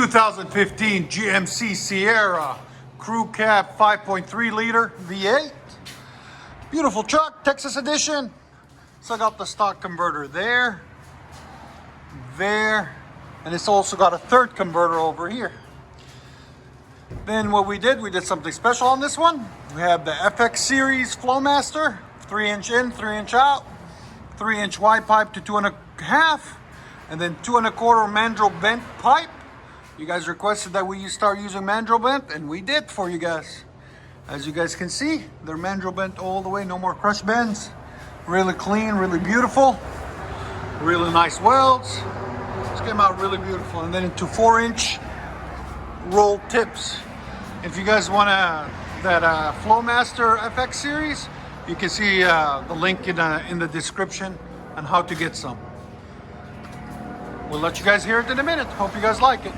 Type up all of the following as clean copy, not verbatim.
2015 GMC Sierra Crew Cab 5.3 liter V8. Beautiful truck, Texas edition. So I got the stock converter there, and it's also got a third converter over here. Then what we did something special on this one. We have the FX series FLOWMASTER, 3-inch in, 3-inch out, 3-inch wide pipe to 2.5, and then 2.25 mandrel bent pipe. You guys requested that we start using mandrel bent, and we did for you guys. As you guys can see, they're mandrel bent all the way, no more crush bends. Really clean, really beautiful, really nice welds. Just came out really beautiful. And then into 4-inch roll tips. If you guys want that FLOWMASTER FX series, you can see the link in the description on how to get some. We'll let you guys hear it in a minute. Hope you guys like it.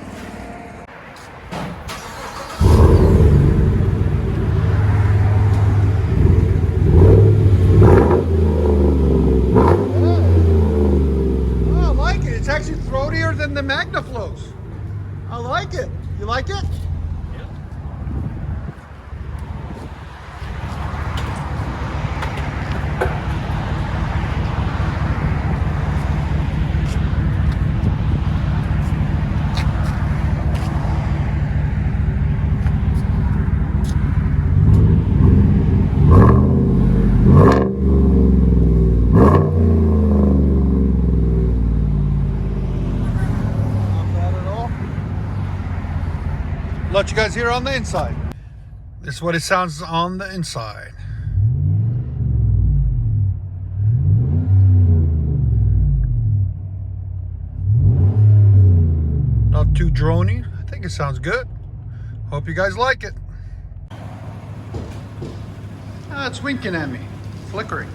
It's actually throatier than the MagnaFlows. I like it. You like it? Yeah. Let you guys hear on the inside. This is what it sounds on the inside. Not too drony. I think it sounds good. Hope you guys like it. It's winking at me, flickering.